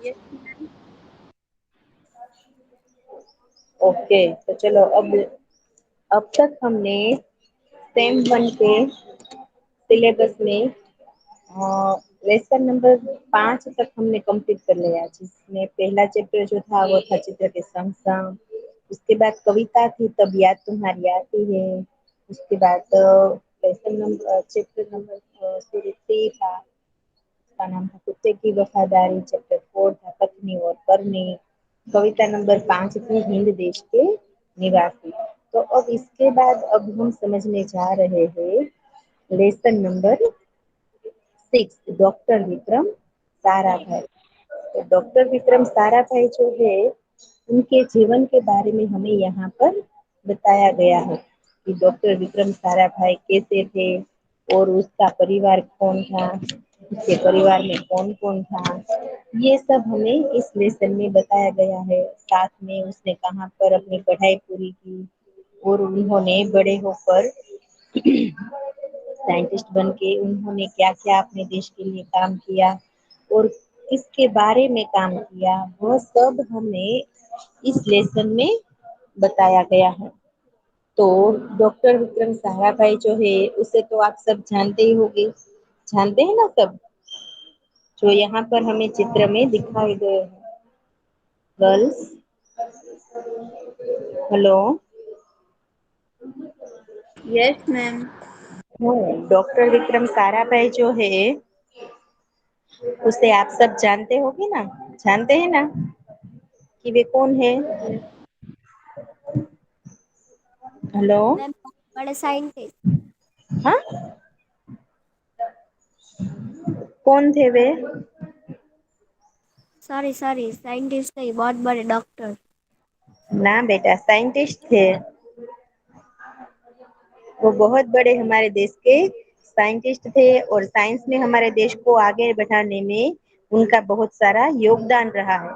Yes. Okay, तो चलो अब तक हमने सेम वन के सिलेबस में लेसन नंबर 5 तक हमने कंप्लीट कर लिया, जिसमें पहला चैप्टर जो था वो था चित्र के संग संग। उसके बाद कविता थी तब याद तुम्हारी आती है। उसके बाद lesson number chapter number sorry 3 था, उसका नाम था कुत्ते की वफादारी। चैप्टर 4 था कथनी और करनी। कविता नंबर 5 थी हिंद देश के निवासी। तो अब इसके बाद अब हम समझने जा रहे हैं lesson number 6, doctor Vikram Sarabhai. तो डॉक्टर विक्रम साराभाई जो है, उनके जीवन के बारे में हमें यहाँ पर बताया गया है कि डॉक्टर विक्रम साराभाई कैसे थे और उसका परिवार कौन था, उसके परिवार में कौन कौन था, ये सब हमें इस लेसन में बताया गया है। साथ में उसने कहाँ पर अपनी पढ़ाई पूरी की और उन्होंने बड़े होकर साइंटिस्ट बन के उन्होंने क्या क्या अपने देश के लिए काम किया और किसके बारे में काम किया, वह सब हमें इस लेसन में बताया गया है। तो डॉक्टर विक्रम साराभाई जो है उसे तो आप सब जानते ही होंगे, जानते हैं ना सब, जो यहाँ पर हमें चित्र में दिखाई गए हैं। Girls, hello. Yes ma'am. Doctor Vikram Sarabhai जो है उसे आप सब जानते होगे ना, जानते हैं ना कि वे कौन है? हेलो। मैम बड़े साइंटिस्ट। हाँ, कौन थे वे? सॉरी सॉरी, साइंटिस्ट नहीं, बहुत बड़े डॉक्टर। ना बेटा, साइंटिस्ट थे। वो बहुत बड़े हमारे देश के साइंटिस्ट थे और साइंस में हमारे देश को आगे बढ़ाने में उनका बहुत सारा योगदान रहा है।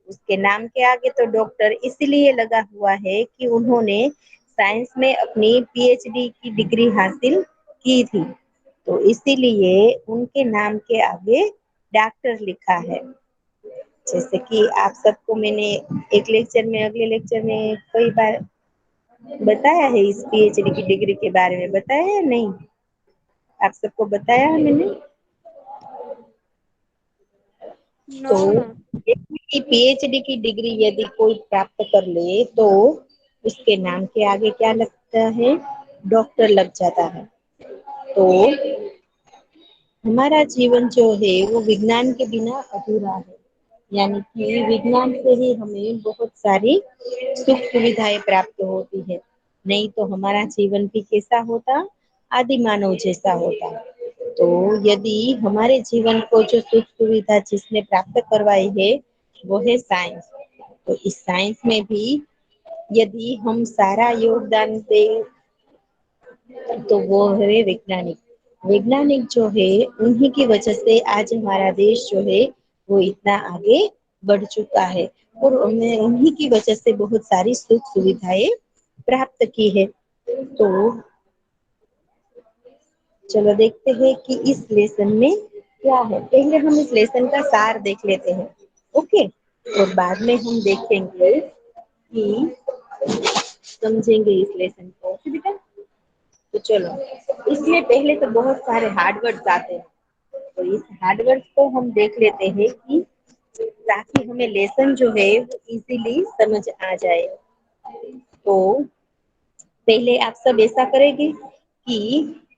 उसके नाम के आगे तो डॉक्टर इसलिए लगा हुआ है कि उन्होंने साइंस में अपनी पीएचडी की डिग्री हासिल की थी, तो इसीलिए उनके नाम के आगे डॉक्टर लिखा है। जैसे कि आप सबको मैंने एक लेक्चर में अगले लेक्चर में कई बार बताया है, इस पीएचडी की डिग्री के बारे में बताया है नहीं? आप सबको बताया है मैंने। नो तो मैम। पीएचडी की डिग्री यदि कोई प्राप्त कर ले तो उसके नाम के आगे क्या लगता है? डॉक्टर लग जाता है। तो हमारा जीवन जो है वो विज्ञान के बिना अधूरा है, यानी कि विज्ञान से ही हमें बहुत सारी सुख सुविधाएं प्राप्त होती है, नहीं तो हमारा जीवन भी कैसा होता? आदि मानव जैसा होता। तो यदि हमारे जीवन को जो सुख सुविधा जिसने प्राप्त करवाई है वो है साइंस, तो इस साइंस में भी यदि हम सारा योगदान दें तो वो है वैज्ञानिक। वैज्ञानिक जो है उन्हीं की वजह से आज हमारा देश जो है वो इतना आगे बढ़ चुका है और उन्हें उन्हीं की वजह से बहुत सारी सुख सुविधाएं प्राप्त की है। तो चलो देखते हैं कि इस लेसन में क्या है। पहले हम इस लेसन का सार देख लेते हैं, ओके, और बाद में हम देखेंगे कि समझेंगे इस लेसन को, ओके बेटा। तो चलो, इसमें पहले तो बहुत सारे हार्ड वर्ड्स आते हैं, तो इस हार्ड वर्ड्स को हम देख लेते हैं कि ताकि हमें लेसन जो है वो इजीली समझ आ जाए। तो पहले आप सब ऐसा करेंगे कि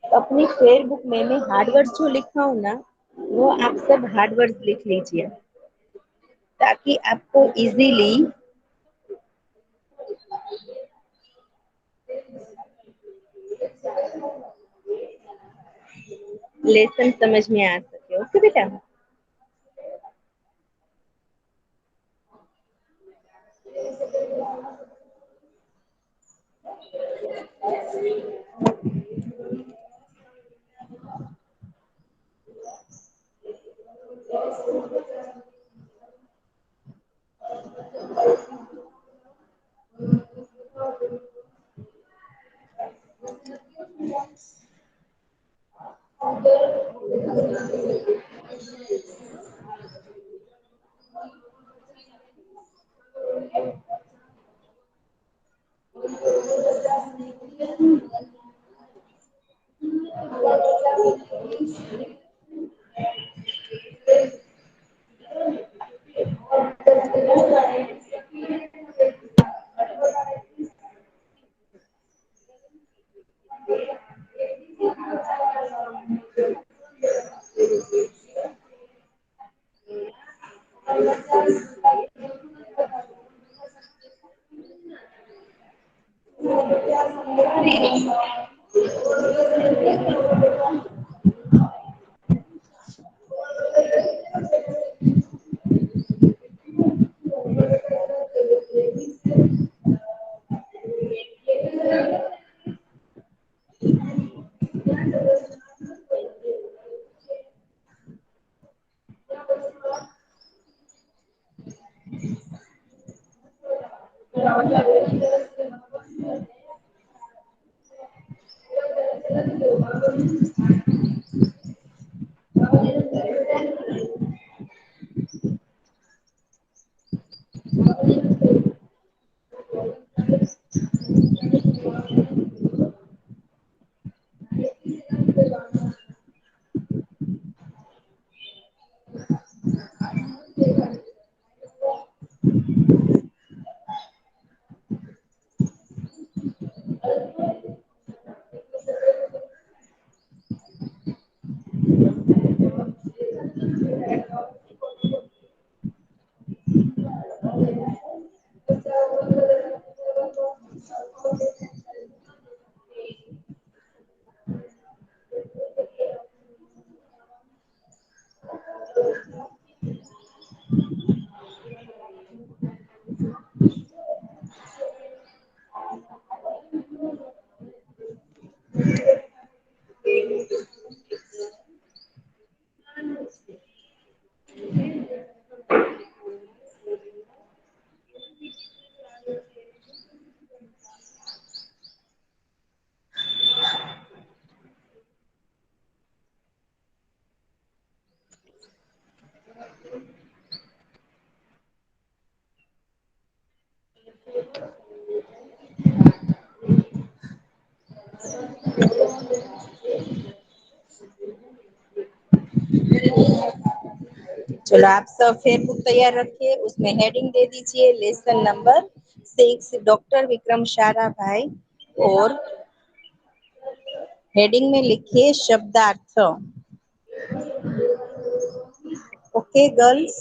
अपनी फेयर बुक में मैं हार्ड वर्ड्स जो लिखा हूँ ना, वो आप सब हार्ड वर्ड्स लिख लीजिए ताकि आपको इजीली लेसन समझ में आ सके, ओके बेटा। चलो आप सब फेयर बुक तैयार रखिए, उसमें हेडिंग दे दीजिए लेसन नंबर 6 डॉक्टर विक्रम सारा भाई, और हेडिंग में लिखिए शब्दार्थ। Okay girls.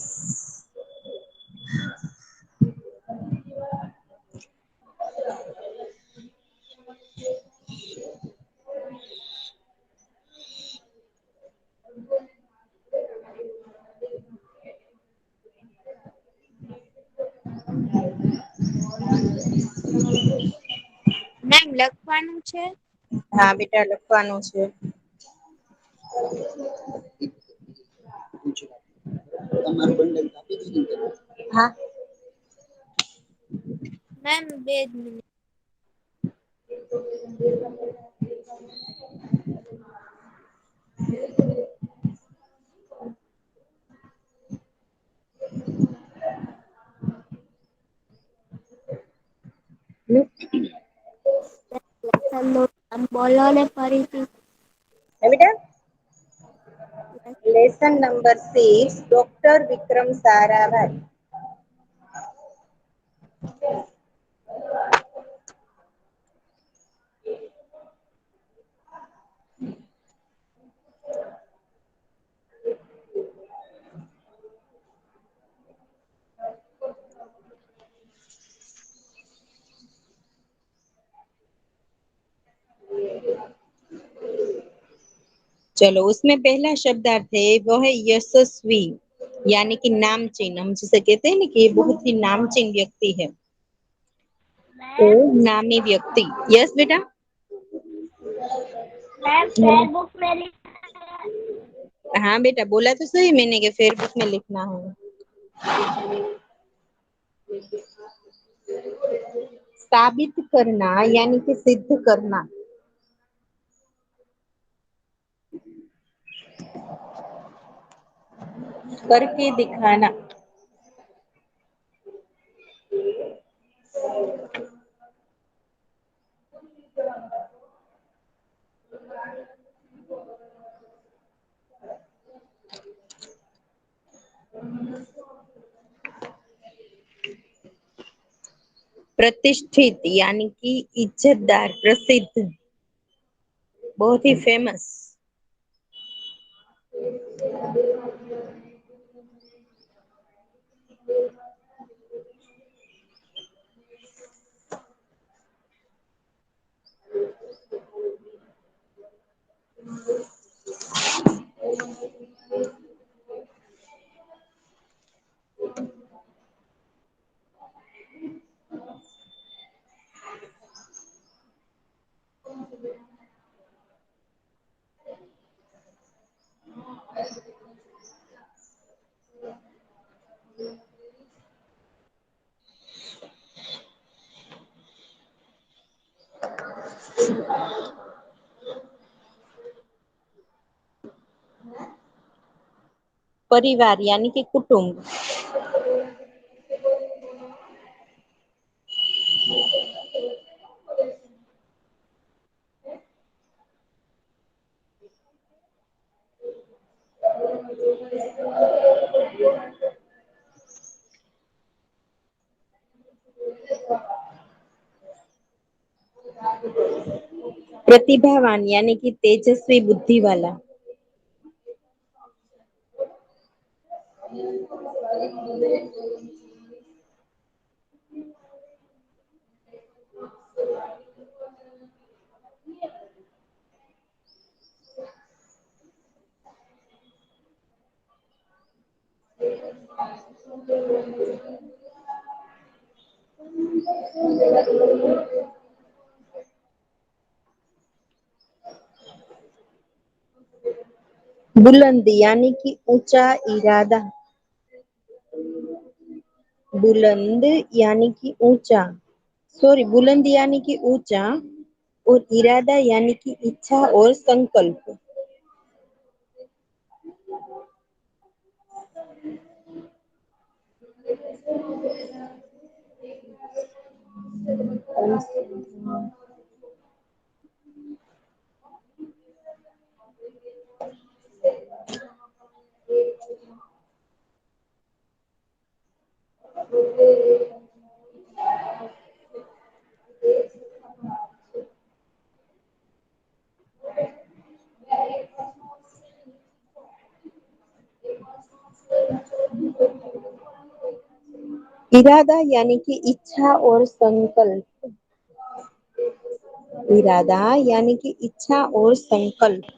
મેમ લખવાનું છે. હા બેટા લખવાનું છે. હા મેમ 2 જ મિનિટ. બોલો ને ફરીથી. હે બેટા lesson number 6 doctor Vikram Sarabhai. चलो उसमें पहला शब्दार्थ है वो है यशस्वी, यानी कि नामचीन। हम जिसे कहते हैं ना कि ये बहुत ही नामचीन व्यक्ति है, तो मैम नामी व्यक्ति। यस बेटा। मैम फेसबुक में हाँ बेटा बोला तो सही मैंने कि फेसबुक में लिखना है। साबित करना यानी कि सिद्ध करना। करके दिखाना। प्रतिष्ठित यानी कि इज्जतदार, प्रसिद्ध, बहुत ही फेमस। परिवार यानी कि कुटुंब। प्रतिभावान यानी कि तेजस्वी बुद्धि वाला। बुलंद यानी कि ऊंचा इरादा। बुलंद यानी कि ऊंचा, सॉरी, बुलंद यानी कि ऊंचा और इरादा यानी कि इच्छा और संकल्प। इरादा यानी कि इच्छा और संकल्प। इरादा यानी कि इच्छा और संकल्प।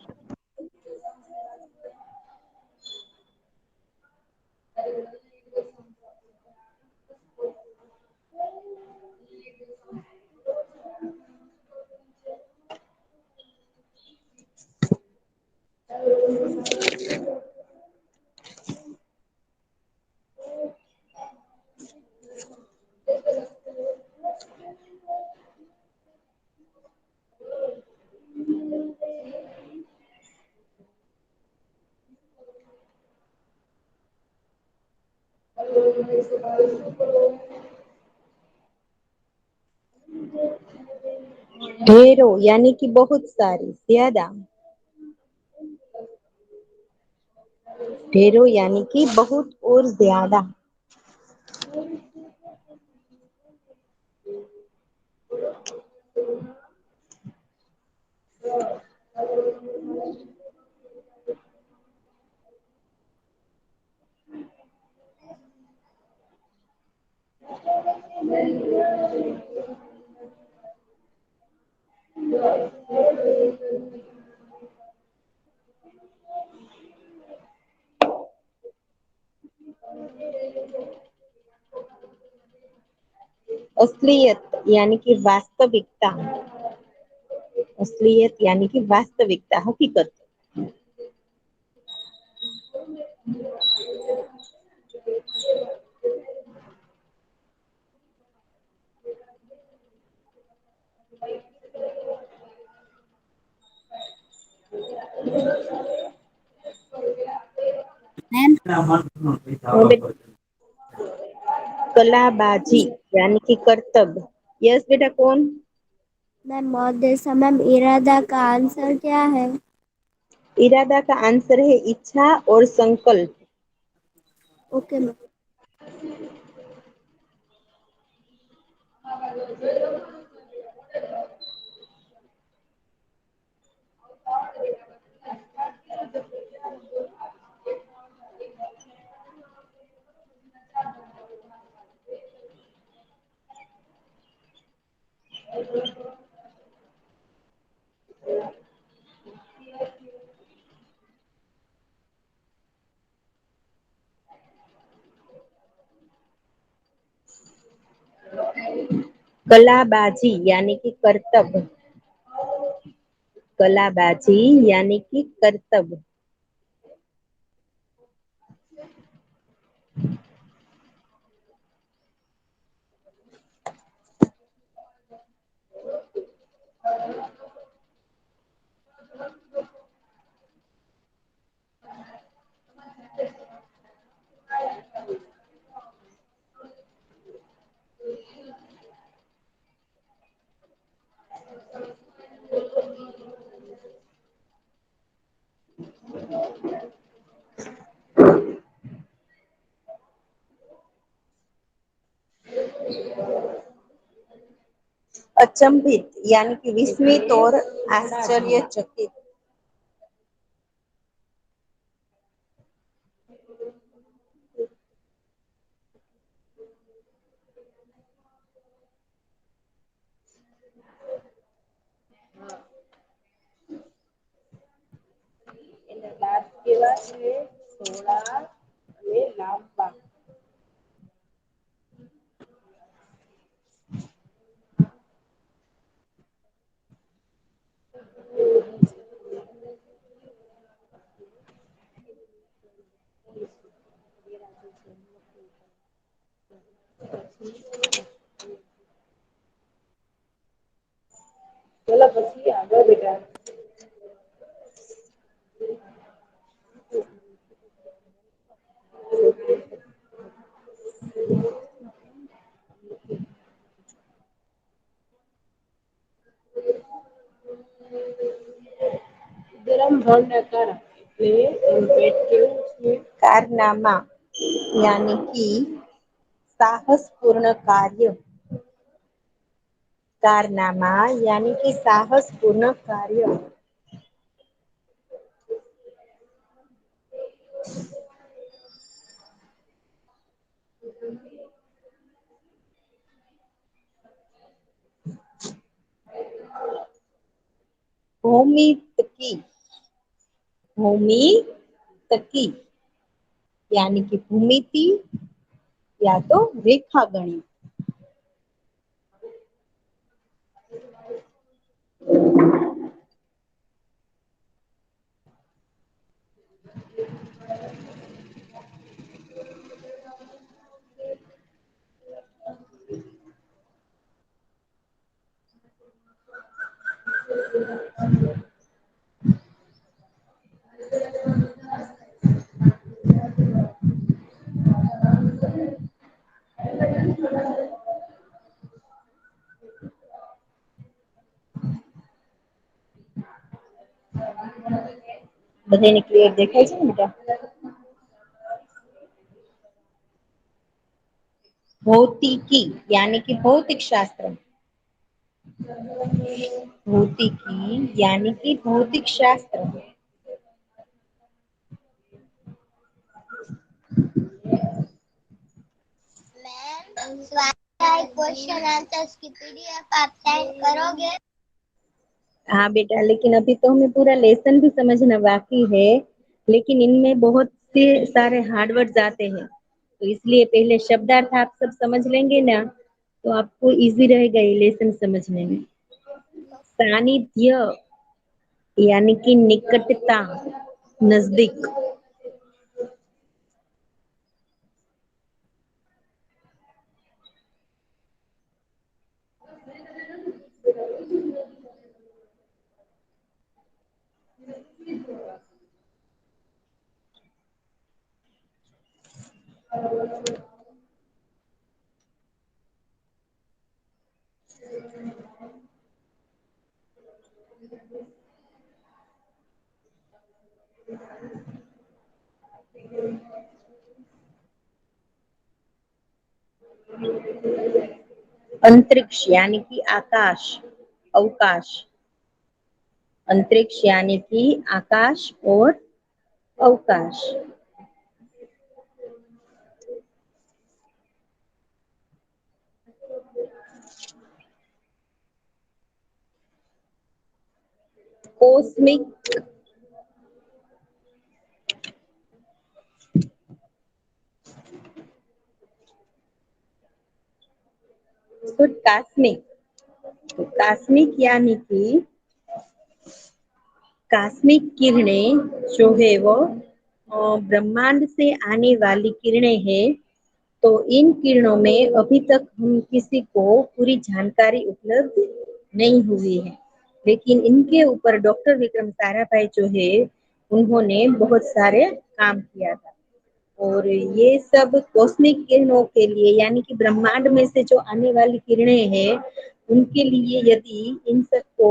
ढेरों यानी कि बहुत सारी, ज्यादा। ढेरों यानी कि बहुत और ज्यादा। असलियत यानी कि वास्तविकता। असलियत यानी कि वास्तविकता, हकीकत। मैम कलाबाजी यानी कि कर्तव्य। यस बेटा, कौन? मैम महोदय, मैम इरादा का आंसर क्या है? इरादा का आंसर है इच्छा और संकल्प। Okay ma'am. कलाबाजी यानी कि कर्तव्य। कलाबाजी यानी कि कर्तव्य। अचंभित यानी कि विस्मित और आश्चर्यचकित। એના લાભ કેવા છે? થોડા અને લાંબા. બોલો પછી આગળ બેટા. ગરમ ભણ ના કારણ એટલે પેટ કેવું છે? કારનામા यानी कि साहसपूर्ण कार्य। कारनामा यानी कि साहसपूर्ण कार्य। भूमितकी भूमितकी यानी कि भूमिति या तो रेखा गणित। બધાને ક્લિયર દેખાય છે ને બેટા? भौतिकी यानी कि भौतिक शास्त्र। भौतिकी यानी कि भौतिक शास्त्र। स्वाध्याय क्वेश्चन आंसर्स की पीडीएफ आप सेंड करोगे? हाँ बेटा, लेकिन अभी तो हमें पूरा लेसन भी समझना बाकी है, लेकिन इनमें बहुत से सारे हार्ड वर्ड्स आते हैं, तो इसलिए पहले शब्दार्थ आप सब समझ लेंगे ना, तो आपको इजी रहेगा ये लेसन समझने में। सानिध्य यानी कि निकटता, नजदीक। अंतरिक्ष यानी कि आकाश, अवकाश। अंतरिक्ष यानी कि आकाश और अवकाश। कॉस्मिक कास्मिक, कास्मिक यानी कि कास्मिक किरणें जो है वो ब्रह्मांड से आने वाली किरणें हैं, तो इन किरणों में अभी तक हम किसी को पूरी जानकारी उपलब्ध नहीं हुई है, लेकिन इनके ऊपर डॉक्टर विक्रम साराभाई जो है उन्होंने बहुत सारे काम किया था। और ये सब कॉस्मिक किरणों के लिए यानी कि ब्रह्मांड में से जो आने वाली किरणें हैं उनके लिए यदि इन सबको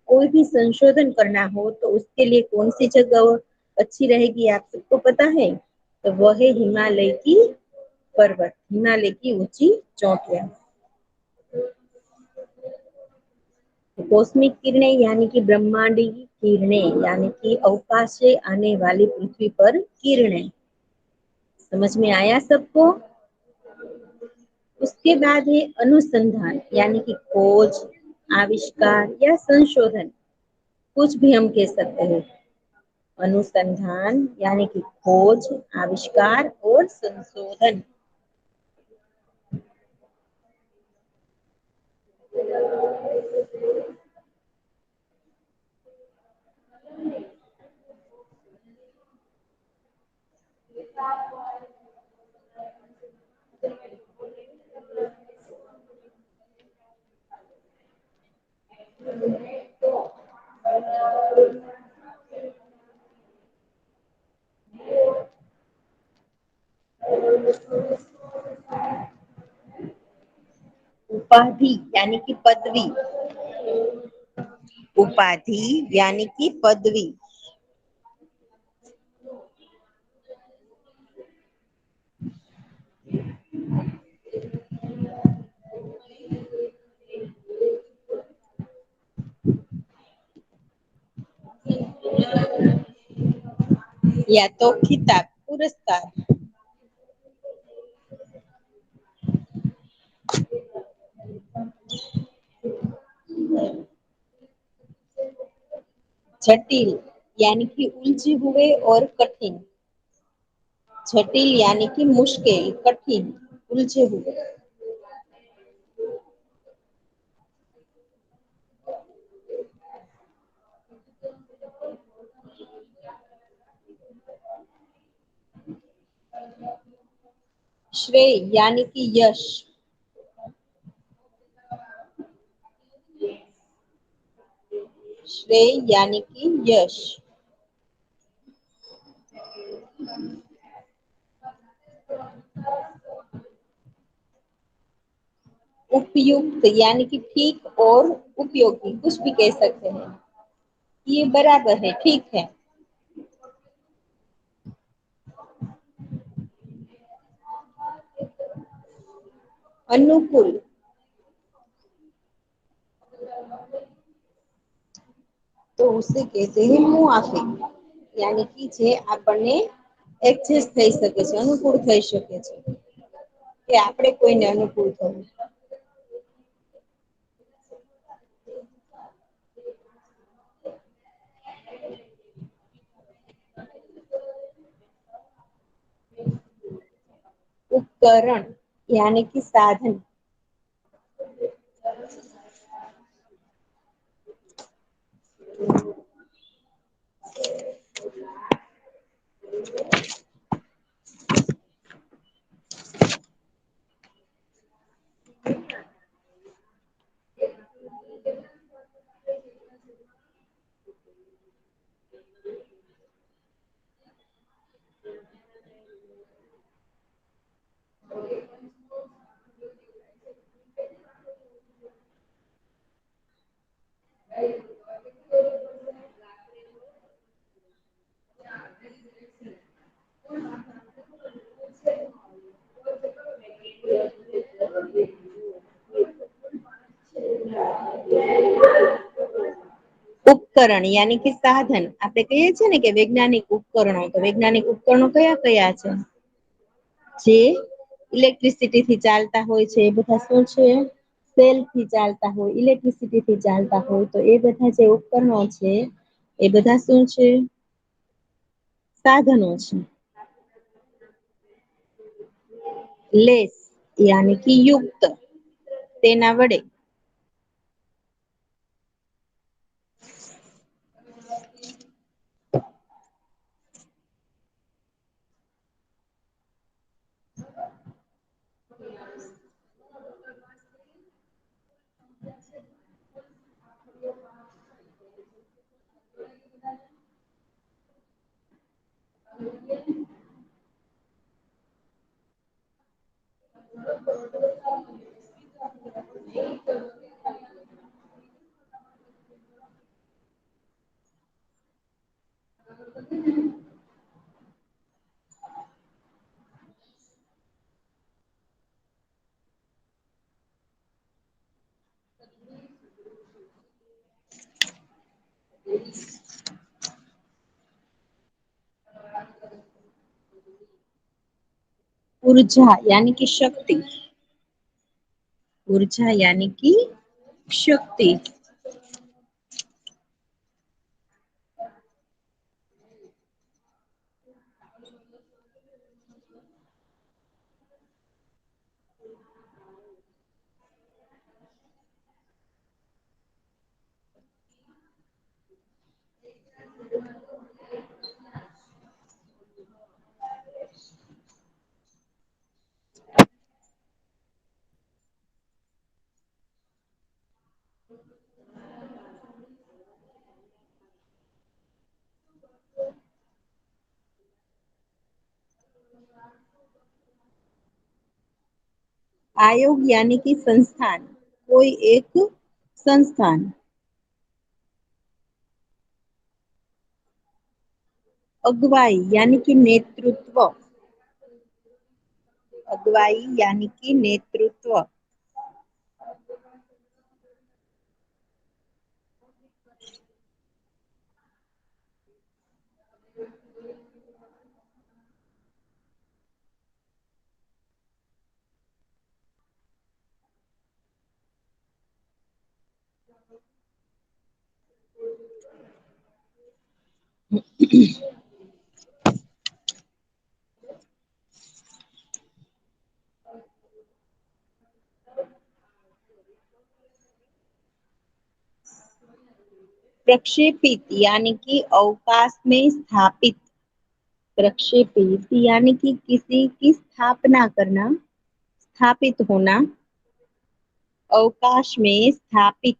कोई भी संशोधन करना हो तो उसके लिए कौन सी जगह अच्छी रहेगी आप सबको पता है? तो वह है हिमालय की पर्वत, हिमालय की ऊंची चोटियां। कॉस्मिक किरणें यानी कि ब्रह्मांडी किरणें यानी कि अवकाश से आने वाली पृथ्वी पर किरणें। समझ में आया सबको? उसके बाद है अनुसंधान यानी कि खोज, आविष्कार या संशोधन, कुछ भी हम कह सकते हैं। अनुसंधान यानी कि खोज, आविष्कार और संशोधन। उपाधि यानी कि पदवी। उपाधि यानी कि पदवी। या तो खिताब, पुरस्कार। जटिल यानी कि उलझे हुए और कठिन। जटिल यानी कि मुश्किल, कठिन, उलझे हुए। श्रेय यानी कि यश। श्रेय यानी कि यश। उपयुक्त यानी कि ठीक और उपयोगी, कुछ भी कह सकते हैं। ये बराबर है, ठीक है। अनुकूल तो उसे कहते हैं मुआफिक, यानी कि જે આપણને એડજસ્ટ થઈ શકે છે, અનુકૂળ થઈ શકે છે, કે આપણે કોઈને અનુકૂળ થવું। उपकरण यानी कि साधन। ઉપકરણ यानी कि साधन। આપણે કહીએ છીએ ને કે વૈજ્ઞાનિક ઉપકરણો, તો વૈજ્ઞાનિક ઉપકરણો કયા કયા છે? જે ઇલેક્ટ્રિસિટી થી ચાલતા હોય છે એ બધા શું છે? સેલ થી ચાલતા હોય, ઇલેક્ટ્રિસિટી થી ચાલતા હોય, તો એ બધા જે ઉપકરણો છે એ બધા શું છે? સાધનો છે। લેસ यानी कि युक्त, તેના વડે। ऊर्जा यानी कि शक्ति। ऊर्जा यानी कि शक्ति। आयोग यानी कि संस्थान, कोई एक संस्थान। अगुवाई यानी कि नेतृत्व। अगुवाई यानी कि नेतृत्व। प्रक्षेपित यानी कि अवकाश में स्थापित। प्रक्षेपित यानी कि किसी की स्थापना करना, स्थापित होना। अवकाश में स्थापित।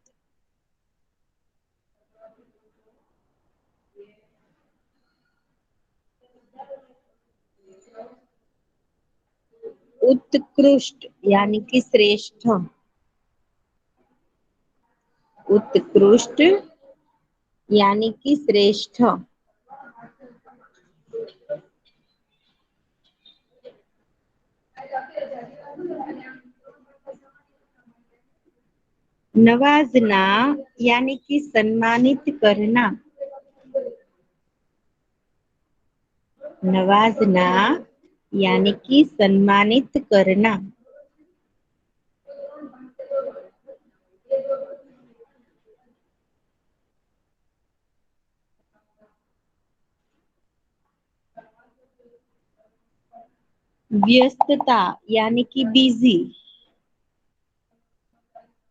उत्कृष्ट यानी कि श्रेष्ठ। उत्कृष्ट यानी कि श्रेष्ठ। नवाजना यानी कि सम्मानित करना। नवाजना यानी कि सम्मानित करना। व्यस्तता यानी कि बिजी।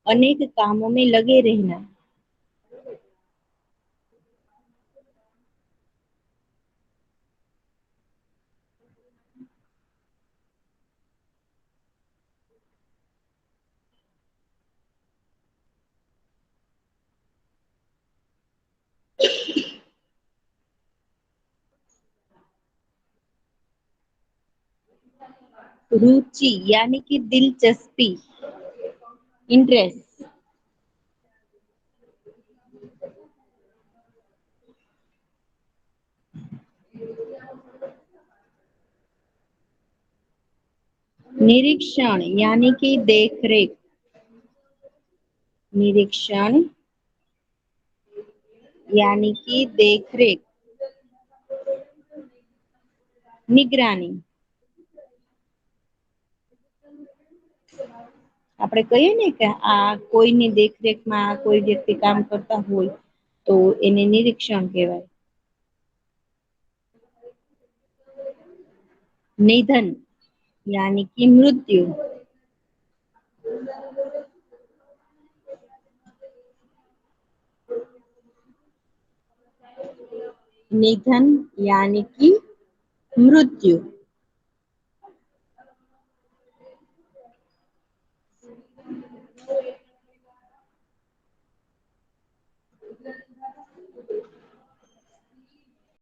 अनेक कामों में लगे रहना। रुचि यानी कि दिलचस्पी, इंटरेस्ट। निरीक्षण यानी कि देखरेख। निरीक्षण यानी कि देखरेख। નિગરાની આપણે કહીએ ને કે આ કોઈની દેખરેખમાં કોઈ વ્યક્તિ કામ કરતા હોય તો એને નિરીક્ષણ કહેવાય. નિધન यानी कि मृत्यु. निधन यानी कि मृत्यु.